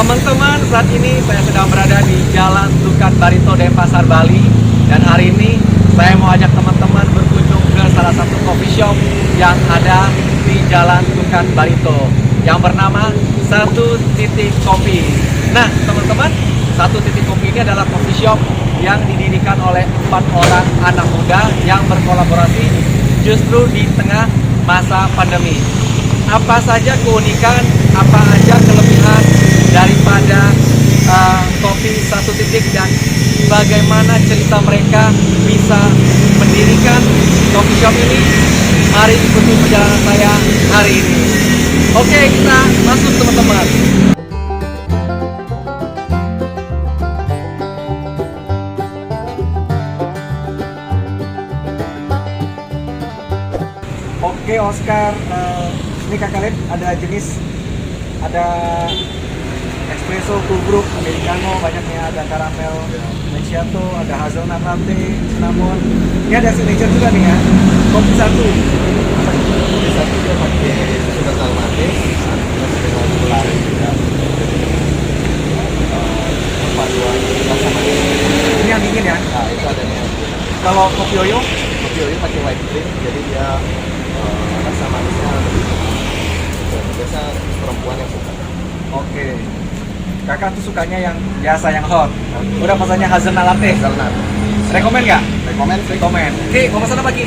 Teman-teman, saat ini saya sedang berada di Jalan Tukan Barito, Denpasar, Bali. Dan hari ini saya mau ajak teman-teman berkunjung ke salah satu coffee shop yang ada di Jalan Tukan Barito yang bernama Satu Titik Kopi. Nah, teman-teman, Satu Titik Kopi ini adalah coffee shop yang didirikan oleh 4 orang anak muda yang berkolaborasi justru di tengah masa pandemi. Apa saja keunikan, apa aja kelebihan daripada kopi Satu Titik dan bagaimana cerita mereka bisa mendirikan coffee shop ini? Mari ikuti perjalanan saya hari ini. Oke, kita masuk teman-teman. Oke, Oscar, ini kakak lihat ada jenis, ada espresso, cold brew, americano, banyaknya, ada caramel macchiato, ada hazelnut latte, cinnamon. Ini ada signature juga nih ya, kopi satu. Kopi satu dia pakai susu kental manis, terus dengan gula aren juga. Jadi perpaduan rasa manis. Ini yang dingin ya? Nah, itu adanya. Kalau kopi oyo? Kopi oyo pakai white cream, jadi dia rasa manisnya lebih biasa perempuan yang suka. Oke. Kakak tuh sukanya yang biasa, yang hot. Udah pesannya hazelnut latte. Hazelnut. Rekomen nggak? Rekomen. Rekomen. Oke, mau pesan apa lagi?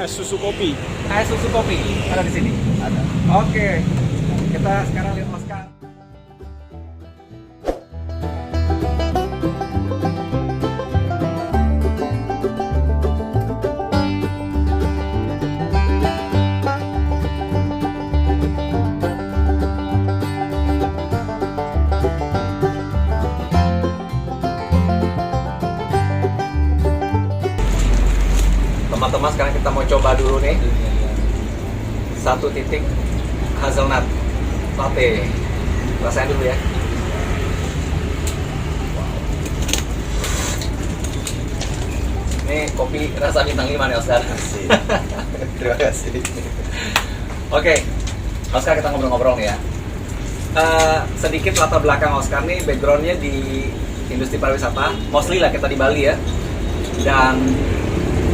Es susu kopi. Es susu kopi. Ada di sini. Ada. Oke. Kita sekarang lihat Oscar. Teman-teman, sekarang kita mau coba dulu nih Satu Titik hazelnut latte. Rasain dulu ya. Ini kopi rasa bintang 5 nih, Oscar. Terima kasih. Oke, Oscar, kita ngobrol-ngobrol nih ya. Sedikit latar belakang Oscar nih, backgroundnya di industri pariwisata, mostly lah kita di Bali ya. Dan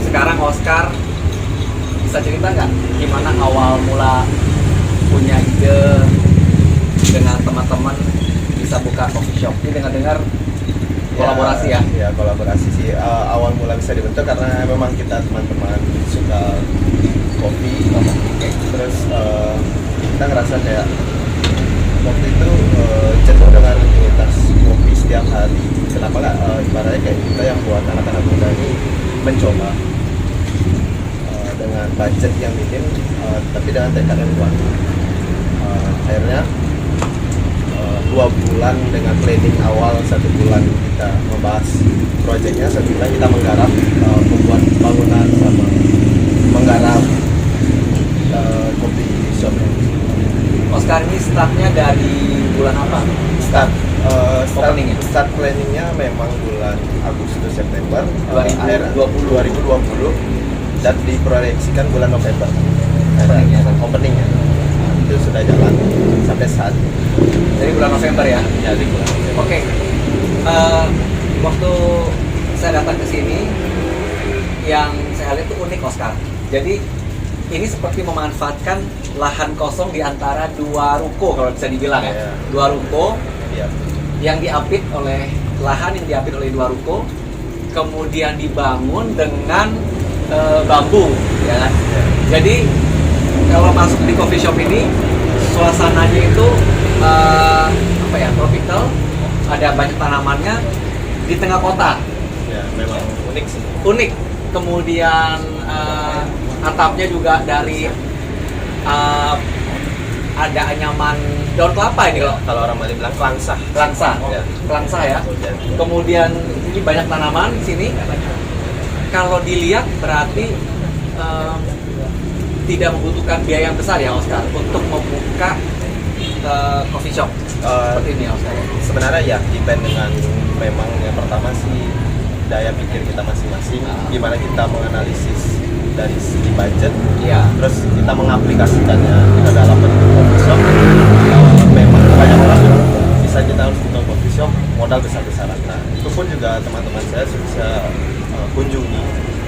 sekarang Oscar bisa cerita nggak gimana awal mula punya ide dengan teman-teman bisa buka coffee shop? Ini dengar-dengar kolaborasi ya? Ya, kolaborasi sih. Awal mula bisa dibentuk karena memang kita teman-teman suka kopi, terus kita ngerasa kayak waktu itu jenuh dengan rutinitas kopi setiap hari. Kenapa nggak ibaratnya kayak kita yang buat anak-anak muda ini mencoba dengan budget yang minim, tapi dengan tekad yang kuat. Akhirnya 2 bulan dengan planning awal, 1 bulan kita membahas proyeknya, 1 bulan kita menggarap, membuat bangunan sama menggarap kopi shopnya. Oscar, ini startnya dari bulan apa? Start planningnya memang bulan Agustus September 2020 dan diproyeksikan bulan November openingnya. Itu sudah jalan sampai saat ini. Dari bulan November ya? Ya, di bulan November. Oke. Waktu saya datang ke sini, yang saya lihat itu unik, Oscar. Jadi ini seperti memanfaatkan lahan kosong di antara 2 ruko, kalau bisa dibilang ya. Iya. 2 ruko Iya. yang diapit oleh lahan yang diapit oleh 2 ruko, kemudian dibangun dengan bambu, ya kan? Iya. Jadi kalau masuk di coffee shop ini, suasananya itu apa ya, tropical, ada banyak tanamannya di tengah kota. Ya, memang unik sih. Unik. Kemudian atapnya juga dari ada anyaman daun kelapa ini loh. Kalau orang Bali bilang kelangsa. Kelangsa, Ya. kelangsa ya. Ya. Kemudian ini banyak tanaman di sini. Kalau dilihat berarti tidak membutuhkan biaya yang besar ya, Oscar, untuk membuka coffee shop seperti ini ya, Oscar. Sebenarnya ya depend dengan memang yang pertama sih daya pikir kita masing-masing, gimana kita menganalisis dari segi budget, Iya. terus kita mengaplikasikannya kita dalam bentuk coffee shop. Memang banyak orang bisa kita harus buka coffee shop modal besar-besaran. Nah itu pun juga teman-teman saya bisa kunjungi,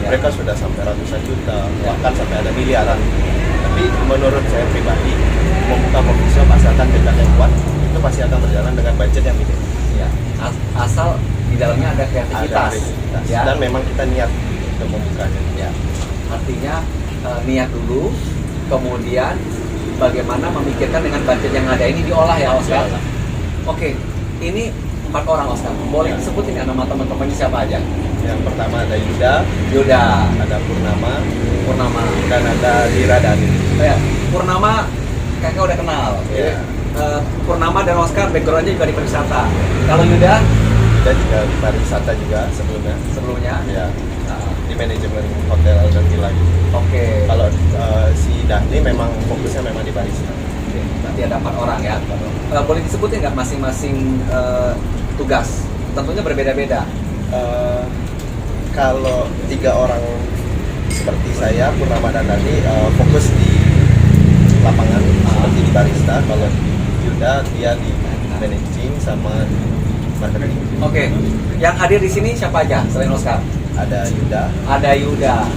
mereka sudah sampai ratusan juta, bahkan sampai ada miliaran. Tapi menurut saya pribadi, membuka coffee shop asalkan tekad yang kuat, itu pasti akan berjalan dengan budget yang minim. Ya, asal di dalamnya ada kreativitas. Ya. Dan memang kita niat untuk membukanya. Ya. Artinya niat dulu, kemudian bagaimana memikirkan dengan budget yang ada ini diolah ya Oscar. Oke, ini 4 orang Oscar. Boleh disebutin ya nama teman-temannya siapa aja? Yang pertama ada Yuda, ada Purnama, dan ada Dira Dani. Ya, Purnama kakak udah kenal. Ya. Purnama dan Oscar backgroundnya juga di pariwisata. Kalau Yuda juga di pariwisata juga sebelumnya. Ya. Di manajemen hotel dan villa gitu. Oke. Kalau si Dani memang fokusnya memang di pariwisata. Oke. Berarti ada 4 orang ya. Boleh disebutin nggak masing-masing tugas? Tentunya berbeda-beda. Kalau 3 orang seperti saya, Purnama dan Dani fokus di lapangan seperti di barista. Kalau Yuda dia di managing sama marketing. Oke. Yang hadir di sini siapa aja selain Oscar? Ada Yuda.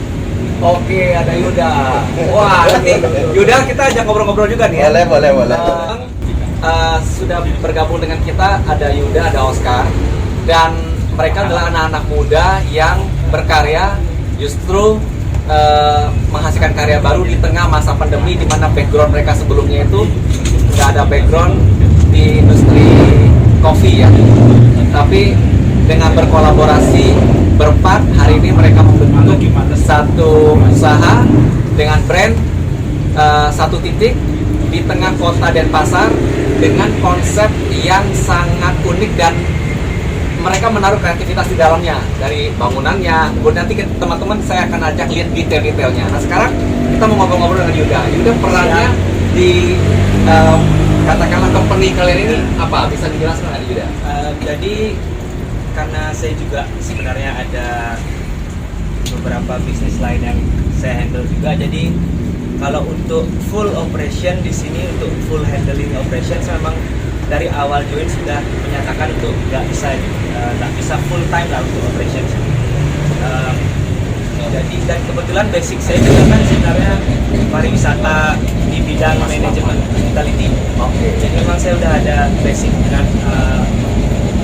Oke, ada Yuda. Wah, nanti Yuda kita ajak ngobrol-ngobrol juga nih ya. Boleh. Sudah bergabung dengan kita ada Yuda, ada Oscar, dan mereka adalah anak-anak muda yang berkarya justru menghasilkan karya baru di tengah masa pandemi, di mana background mereka sebelumnya itu nggak ada background di industri kopi ya, tapi dengan berkolaborasi berempat hari ini mereka membentuk satu usaha dengan brand satu titik di tengah kota Denpasar dengan konsep yang sangat unik, dan mereka menaruh kreativitas di dalamnya dari bangunannya. Kemudian nanti teman-teman saya akan ajak lihat detail-detailnya. Nah sekarang kita mau ngobrol-ngobrol dengan Yuda. Yuda perannya di katakanlah company kalian ini apa? Bisa dijelaskan nggak Yuda? Jadi karena saya juga sebenarnya ada beberapa bisnis lain yang saya handle juga. Jadi kalau untuk full operation di sini, untuk full handling operation, saya memang dari awal join sudah menyatakan untuk nggak bisa full time lah untuk operation. Jadi dan kebetulan basic saya juga kan sebenarnya pariwisata di bidang manajemen hospitality. Oke. Jadi memang saya udah ada basic dengan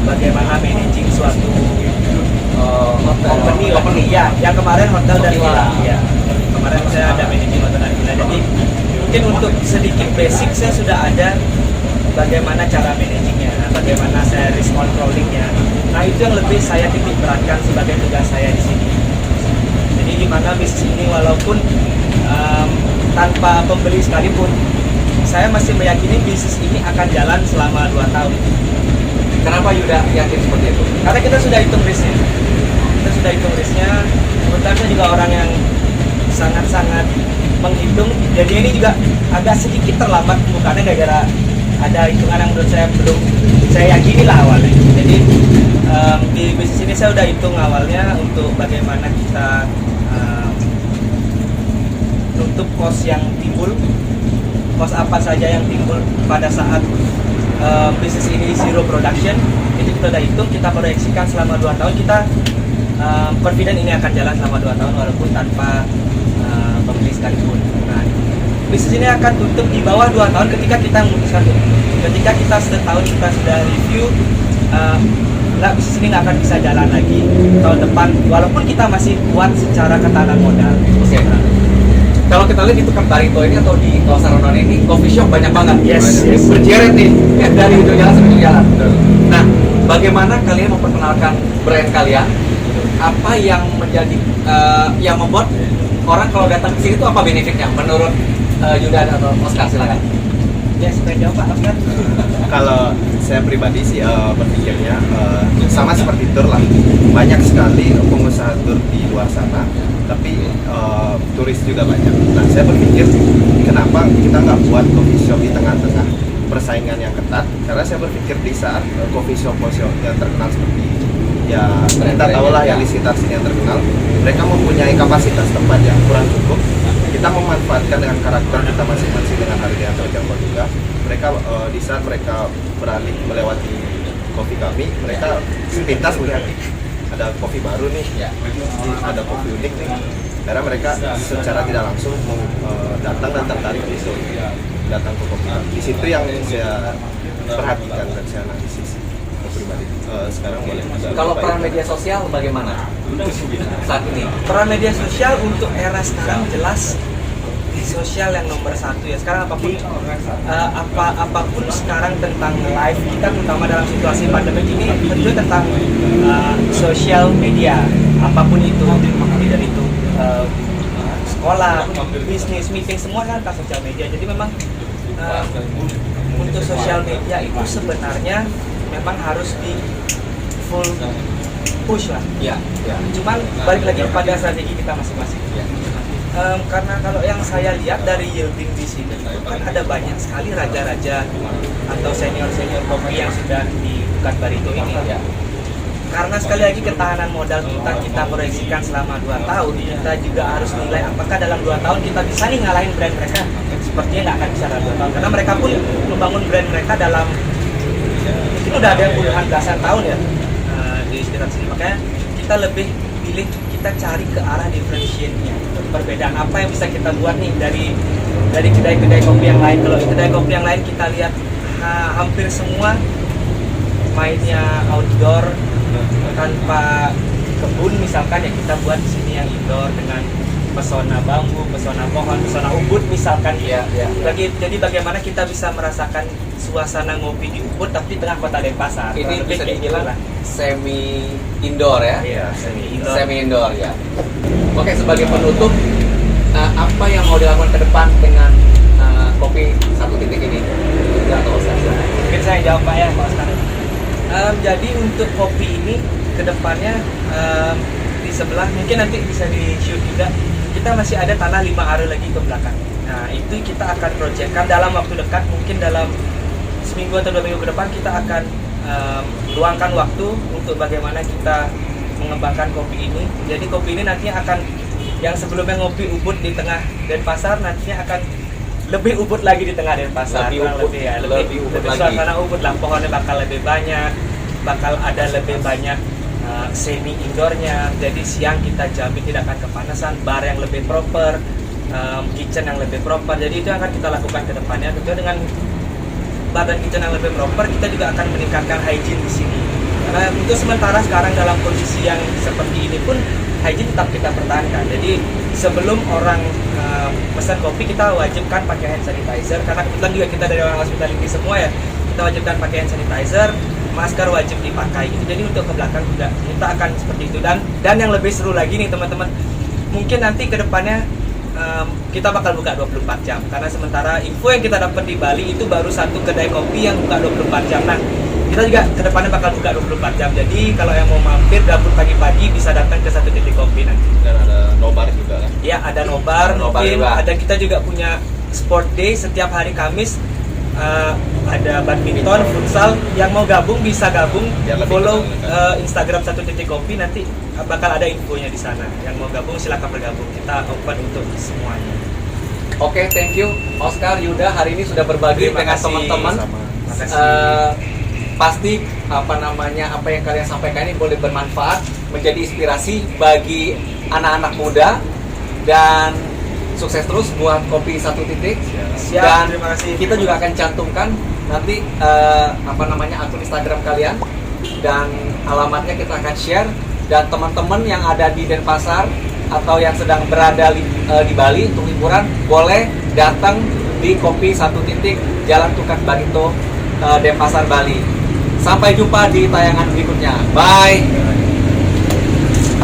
bagaimana managing suatu company ya. Yang kemarin hotel dan villa. Ya. Kemarin saya ada managing hotel dan villa. Jadi mungkin untuk sedikit basic saya sudah ada bagaimana cara managingnya, bagaimana saya risk controllingnya. Nah itu yang lebih saya titik beratkan sebagai tugas saya di sini. Jadi di mana bisnis ini walaupun tanpa pembeli sekalipun, saya masih meyakini bisnis ini akan jalan selama 2 tahun. Kenapa Yuda yakin seperti itu? Karena kita sudah hitung risknya. Kebetulan saya juga orang yang sangat-sangat menghitung. Jadi ini juga agak sedikit terlambat bukannya gara-gara ada hitungan yang menurut saya belum saya yakini lah awalnya. Jadi di bisnis ini saya udah hitung awalnya untuk bagaimana kita nutup kos yang timbul, kos apa saja yang timbul pada saat bisnis ini zero production. Itu kita udah hitung, kita proyeksikan selama 2 tahun, kita confident ini akan jalan selama 2 tahun walaupun tanpa pembeli sekalipun. Nah, bisnis ini akan tutup di bawah 2 tahun ketika kita memutuskan tutup. Ketika kita setahun kita sudah review, bisnis ini nggak akan bisa jalan lagi tahun depan walaupun kita masih kuat secara ketahanan modal. Oke. Kalau kita lihat itu kan Barito ini atau di kawasan Ronon ini coffee shop banyak banget. Yes. Berjeret nih dari ujung jalan sampai ujung jalan. Nah, bagaimana kalian memperkenalkan brand kalian? Apa yang menjadi yang membuat orang kalau datang ke sini itu apa benefitnya menurut Yuda atau Oscar, silakan. Ya, supaya jawab Pak Oscar. Kalau saya pribadi sih berpikirnya sama seperti tur lah. Banyak sekali pengusaha tur di luar sana, tapi turis juga banyak. Nah, saya berpikir kenapa kita nggak buat coffee shop di tengah-tengah persaingan yang ketat? Karena saya berpikir di saat coffee shop yang terkenal seperti ya kita tahu lah yang di sekitar sini yang terkenal, mereka mempunyai kapasitas tempat yang kurang cukup. Kita memanfaatkan dengan karakter kita masing-masing dengan harga yang terjangkau juga. mereka di saat mereka beralih melewati kopi kami, mereka sepintas melihat ada kopi baru nih, ada kopi unik nih. Karena mereka secara tidak langsung datang dan tertarik untuk datang ke kopi kami. Di situ yang saya perhatikan dan saya analisis pribadi. Sekarang boleh. Kalau peran media sosial bagaimana saat ini? Peran media sosial untuk era sekarang jelas sosial yang nomor satu ya. Sekarang apapun apapun sekarang tentang live kita, terutama dalam situasi pandemi ini, tentu tentang sosial media. Apapun itu, tidak itu sekolah, bisnis, meeting, semua kan tentang sosial media. Jadi memang untuk sosial media itu sebenarnya memang harus di full push lah. Ya. Cuman balik lagi pada strategi kita masing-masing. Karena kalau yang saya lihat dari yielding di sini itu kan ada banyak sekali raja-raja atau senior-senior kopi yang sudah di Dukat Barito ini. Karena sekali lagi ketahanan modal kita proyeksikan selama 2 tahun, kita juga harus nilai apakah dalam 2 tahun kita bisa nih ngalahin brand mereka. Sepertinya nggak akan bisa dalam 2 tahun, karena mereka pun membangun brand mereka dalam mungkin udah ada puluhan belasan tahun ya di sekitar sini. Makanya kita lebih pilih, kita cari ke arah differentiate-nya, perbedaan apa yang bisa kita buat nih dari kedai-kedai kopi yang lain. Kalau kedai kopi yang lain kita lihat hampir semua mainnya outdoor tanpa kebun misalkan, ya kita buat di sini yang indoor dengan pesona bambu, pesona pohon, pesona ubud misalkan. Jadi bagaimana kita bisa merasakan suasana ngopi di Ubud tapi di tengah kota Denpasar. Ini bisa dibilang lah semi indoor ya? Iya, semi Indoor ya. Oke, sebagai penutup, apa yang mau dilakukan ke depan dengan kopi 1 titik ini? Atau mungkin saya jawab Pak ya Pak sekarang. Jadi untuk kopi ini ke depannya di sebelah mungkin nanti bisa di shoot juga. Kita masih ada tanah 5 are lagi ke belakang. Nah itu kita akan projectkan dalam waktu dekat, mungkin dalam seminggu atau 2 minggu ke depan kita akan luangkan waktu untuk bagaimana kita mengembangkan kopi ini. Jadi kopi ini nantinya akan, yang sebelumnya ngopi Ubud di tengah Denpasar, nantinya akan lebih Ubud lagi di tengah Denpasar. Lebih Ubud lagi. Suasana Ubud lah, pohonnya bakal lebih banyak, bakal ada lebih banyak semi indoornya. Jadi siang kita jamin tidak akan kepanasan, bar yang lebih proper, kitchen yang lebih proper. Jadi itu yang akan kita lakukan ke depannya. Tentu dengan bar dan kitchen yang lebih proper, kita juga akan meningkatkan hygiene di sini. Karena untuk sementara sekarang dalam kondisi yang seperti ini pun hygiene tetap kita pertahankan. Jadi sebelum orang pesan kopi, kita wajibkan pakai hand sanitizer. Karena kebetulan juga kita dari orang hospitality semua ya, kita wajibkan pakai hand sanitizer, masker wajib dipakai. Jadi untuk ke belakang juga kita akan seperti itu. Dan yang lebih seru lagi nih teman-teman, mungkin nanti ke depannya kita bakal buka 24 jam. Karena sementara info yang kita dapat di Bali itu baru satu kedai kopi yang buka 24 jam. Nah, kita juga ke depannya bakal buka 24 jam. Jadi kalau yang mau mampir gabut pagi-pagi bisa datang ke 1 titik kopi nanti. Dan ada nobar juga kan? Ya, ada nobar mungkin. Ada, kita juga punya sport day setiap hari Kamis. Ada badminton, futsal. Yang mau gabung bisa gabung. Follow Instagram 1 titik kopi, nanti bakal ada infonya di sana. Yang mau gabung silakan bergabung. Kita open untuk semuanya. Oke, thank you Oscar, Yuda, hari ini sudah berbagi Terima dengan kasih. teman-teman. Pasti apa yang kalian sampaikan ini boleh bermanfaat, menjadi inspirasi bagi anak-anak muda, dan sukses terus buat kopi 1 titik. Siap, Dan terima kasih. kita juga akan cantumkan nanti akun Instagram kalian, dan alamatnya kita akan share. Dan teman-teman yang ada di Denpasar atau yang sedang berada di Bali untuk liburan, boleh datang di kopi 1 titik Jalan Dukat Barito, Denpasar, Bali. Sampai jumpa di tayangan berikutnya. Bye.